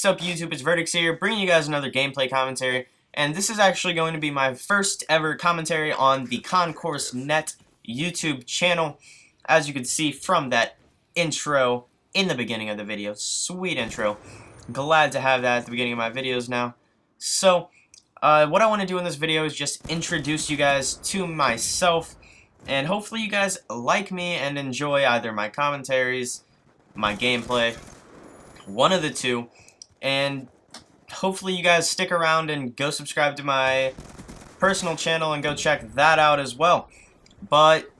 What's up YouTube, it's Verdixx here, bringing you guys another gameplay commentary, and this is actually going to be my first ever commentary on the ConcourseNet YouTube channel. As you can see from that intro in the beginning of the video, sweet intro, glad to have that at the beginning of my videos now. So, what I want to do in this video is just introduce you guys to myself, and hopefully you guys like me and enjoy either my commentaries, my gameplay, one of the two, and hopefully you guys stick around and go subscribe to my personal channel and go check that out as well. But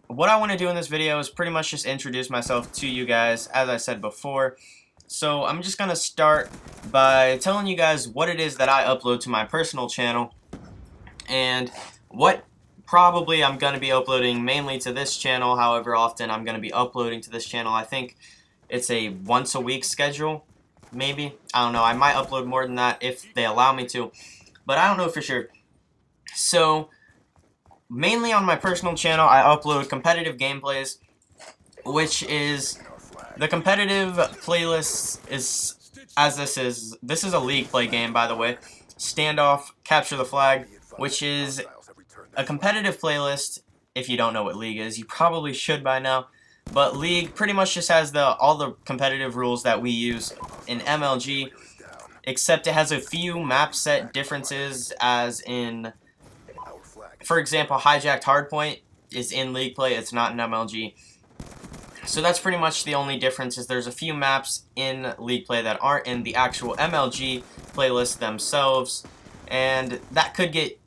what I want to do in this video is pretty much just introduce myself to you guys, as I said before. So I'm just going to start by telling you guys what it is that I upload to my personal channel and what probably I'm going to be uploading mainly to this channel, however often I'm going to be uploading to this channel. I think it's a once a week schedule, maybe. I don't know. I might upload more than that if they allow me to, but I don't know for sure. So, mainly on my personal channel, I upload competitive gameplays, which is the competitive playlist is, as this is a league play game, by the way. Standoff, Capture the Flag, which is a competitive playlist. If you don't know what league is, you probably should by now. But League pretty much just has all the competitive rules that we use in MLG, except it has a few map set differences, as in, for example, Hijacked Hardpoint is in League play, it's not in MLG. So that's pretty much the only difference, is there's a few maps in League play that aren't in the actual MLG playlist themselves, and that can get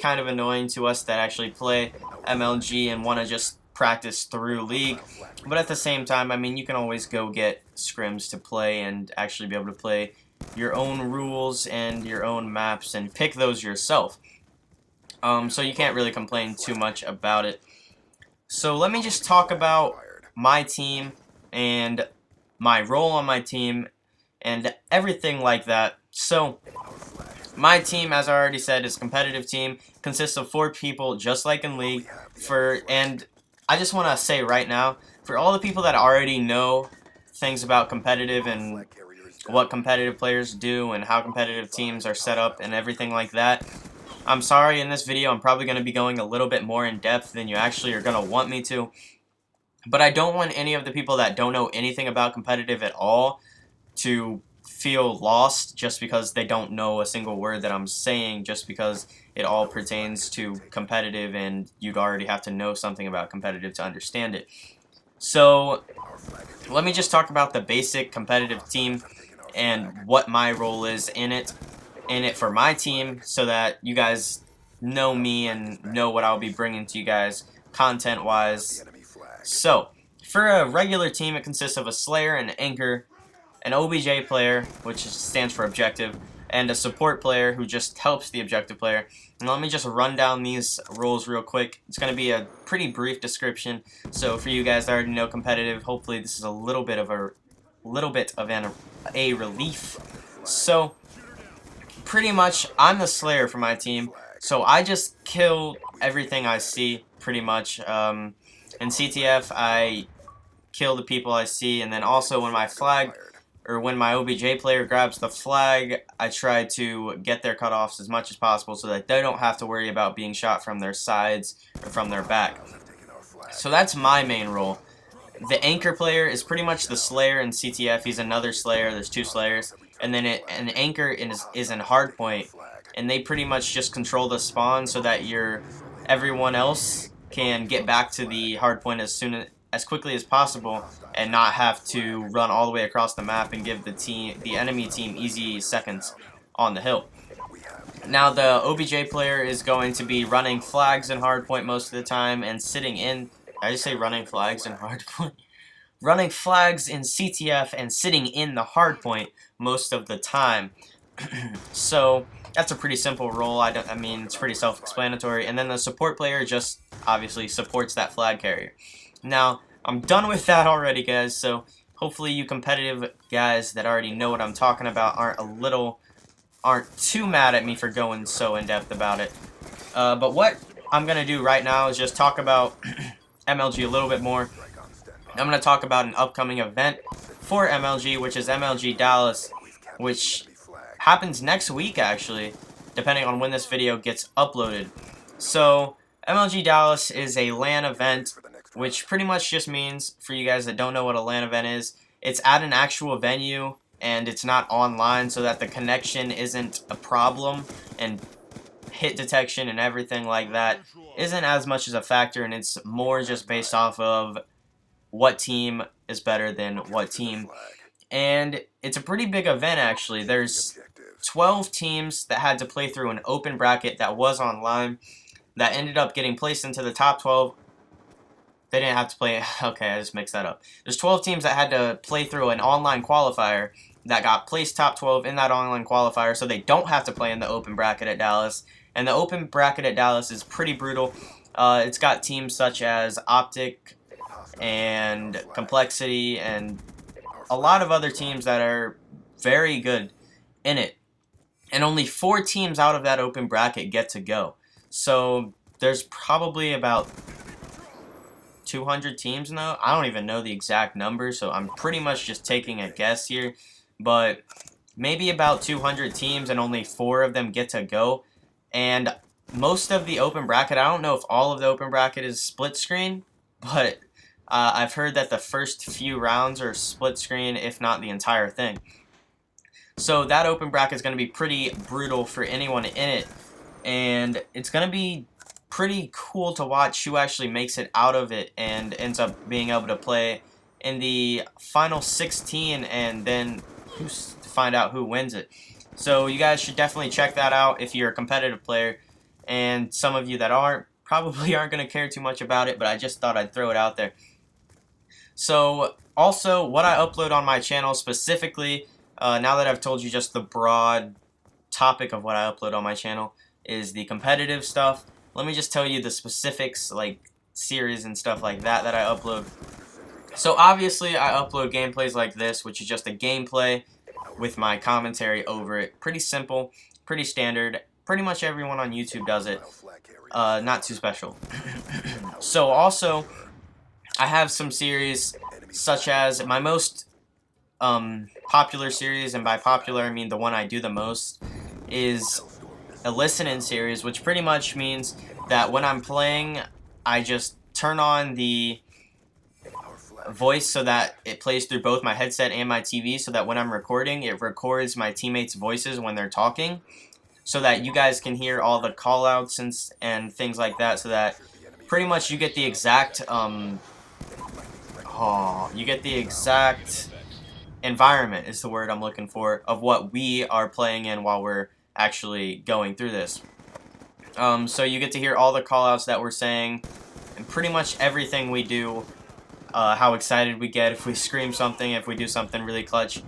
kind of annoying to us that actually play MLG and want to just practice through League. But at the same time, I mean, you can always go get scrims to play and actually be able to play your own rules and your own maps and pick those yourself. So you can't really complain too much about it. So let me just talk about my team and my role on my team and everything like that. So my team, as I already said, is a competitive team, consists of 4 people, just like in League. And I just want to say right now, for all the people that already know things about competitive and what competitive players do and how competitive teams are set up and everything like that, I'm sorry, in this video I'm probably going to be going a little bit more in depth than you actually are going to want me to. But I don't want any of the people that don't know anything about competitive at all to feel lost just because they don't know a single word that I'm saying, just because it all pertains to competitive and you'd already have to know something about competitive to understand it. So let me just talk about the basic competitive team and what my role is in it for my team, so that you guys know me and know what I'll be bringing to you guys content wise. So for a regular team, it consists of a Slayer, an Anchor, an OBJ player, which stands for objective, and a support player who just helps the objective player. And let me just run down these roles real quick. It's going to be a pretty brief description, so for you guys that already know competitive, hopefully this is a little bit of a relief. So pretty much I'm the Slayer for my team, so I just kill everything I see pretty much. In CTF I kill the people I see, and then also when my OBJ player grabs the flag, I try to get their cutoffs as much as possible so that they don't have to worry about being shot from their sides or from their back. So that's my main role. The Anchor player is pretty much the Slayer in CTF. He's another Slayer. There's 2 Slayers. And then an Anchor is in Hardpoint, and they pretty much just control the spawn so that everyone else can get back to the Hardpoint as quickly as possible and not have to run all the way across the map and give the enemy team easy seconds on the hill. Now the OBJ player is going to be running flags in Hardpoint most of the time and sitting in, I just say running flags in Hardpoint, running flags in CTF and sitting in the Hardpoint most of the time. So that's a pretty simple role. I mean, it's pretty self-explanatory. And then the support player just obviously supports that flag carrier. Now, I'm done with that already, guys, so hopefully you competitive guys that already know what I'm talking about aren't too mad at me for going so in-depth about it. But what I'm going to do right now is just talk about MLG a little bit more. I'm going to talk about an upcoming event for MLG, which is MLG Dallas, which happens next week actually, depending on when this video gets uploaded. So MLG Dallas is a LAN event, which pretty much just means, for you guys that don't know what a LAN event is, it's at an actual venue and it's not online, so that the connection isn't a problem and hit detection and everything like that isn't as much as a factor, and it's more just based off of what team is better than what team. And it's a pretty big event actually. There's 12 teams that had to play through an open bracket that was online that ended up getting placed into the top 12. They didn't have to play. Okay, I just mixed that up. There's 12 teams that had to play through an online qualifier that got placed top 12 in that online qualifier, so they don't have to play in the open bracket at Dallas. And the open bracket at Dallas is pretty brutal. It's got teams such as Optic and Complexity and a lot of other teams that are very good in it. And only 4 teams out of that open bracket get to go. So there's probably about 200 teams now. I don't even know the exact number, so I'm pretty much just taking a guess here. But maybe about 200 teams and only 4 of them get to go. And most of the open bracket, I don't know if all of the open bracket is split screen, but I've heard that the first few rounds are split screen, if not the entire thing. So that open bracket is going to be pretty brutal for anyone in it, and it's going to be pretty cool to watch who actually makes it out of it and ends up being able to play in the final 16, and then to find out who wins it. So you guys should definitely check that out if you're a competitive player, and some of you that aren't probably aren't going to care too much about it, but I just thought I'd throw it out there. So also, what I upload on my channel specifically, now that I've told you just the broad topic of what I upload on my channel, is the competitive stuff. Let me just tell you the specifics, like series and stuff like that that I upload. So obviously I upload gameplays like this, which is just a gameplay with my commentary over it. Pretty simple, pretty standard. Pretty much everyone on YouTube does it. Not too special. So also, I have some series such as my most popular series, and by popular I mean the one I do the most, is a listen-in series, which pretty much means that when I'm playing, I just turn on the voice so that it plays through both my headset and my TV, so that when I'm recording, it records my teammates' voices when they're talking, so that you guys can hear all the call-outs and things like that, so that pretty much you get the exact environment is the word I'm looking for, of what we are playing in while we're actually going through this. So you get to hear all the callouts that we're saying, and pretty much everything we do, how excited we get if we scream something, if we do something really clutch,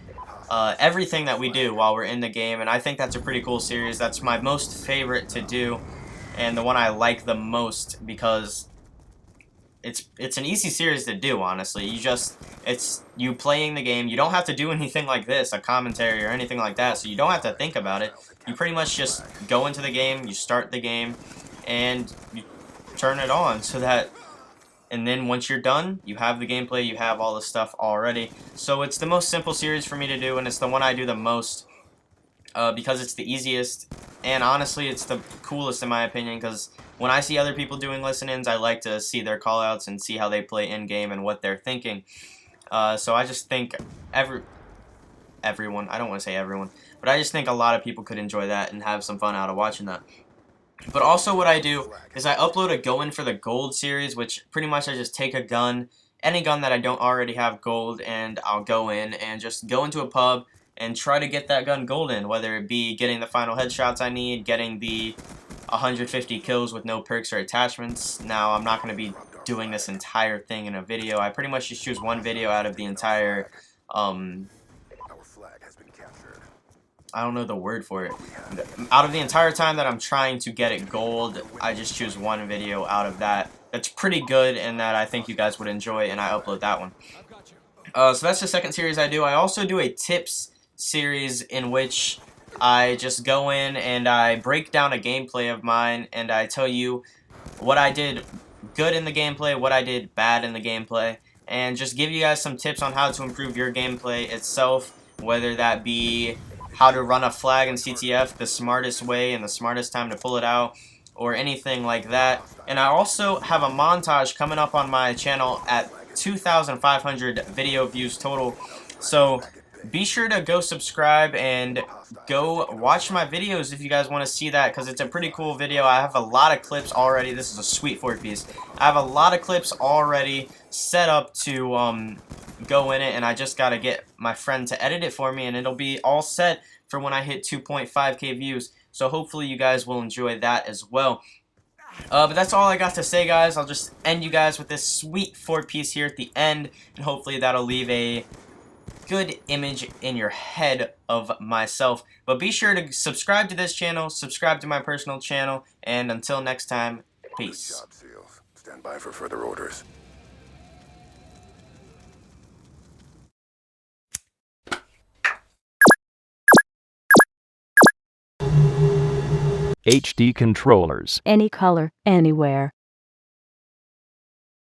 everything that we do while we're in the game. And I think that's a pretty cool series. That's my most favorite to do, and the one I like the most, because it's an easy series to do, honestly. It's you playing the game. You don't have to do anything like this, a commentary or anything like that, so you don't have to think about it. You pretty much just go into the game, you start the game, and you turn it on, so that, and then once you're done, you have the gameplay, you have all the stuff already. So it's the most simple series for me to do, and it's the one I do the most, because it's the easiest, and honestly it's the coolest in my opinion, because when I see other people doing listen-ins, I like to see their callouts and see how they play in-game and what they're thinking. So I just think everyone, I don't want to say everyone, but I just think a lot of people could enjoy that and have some fun out of watching that. But also what I do is I upload a Go In for the Gold series, which pretty much I just take a gun, any gun that I don't already have gold, and I'll go in and just go into a pub and try to get that gun golden, whether it be getting the final headshots I need, getting the 150 kills with no perks or attachments. Now, I'm not going to be doing this entire thing in a video. I pretty much just choose one video out of the entire, I don't know the word for it. Out of the entire time that I'm trying to get it gold, I just choose one video out of that. That's pretty good and that I think you guys would enjoy, and I upload that one. So that's the second series I do. I also do a tips series in which I just go in and I break down a gameplay of mine, and I tell you what I did good in the gameplay, what I did bad in the gameplay, and just give you guys some tips on how to improve your gameplay itself, whether that be how to run a flag in CTF, the smartest way and the smartest time to pull it out, or anything like that. And I also have a montage coming up on my channel at 2,500 video views total. So be sure to go subscribe and go watch my videos if you guys want to see that, because it's a pretty cool video. I have a lot of clips already. This is a sweet 4-piece. I have a lot of clips already set up to go in it, and I just got to get my friend to edit it for me, and it'll be all set for when I hit 2.5k views. So hopefully you guys will enjoy that as well. But that's all I got to say, guys. I'll just end you guys with this sweet 4-piece here at the end, and hopefully that'll leave a good image in your head of myself. But be sure to subscribe to this channel, subscribe to my personal channel, and until next time, peace. Stand by for further orders. HD controllers. Any color, anywhere.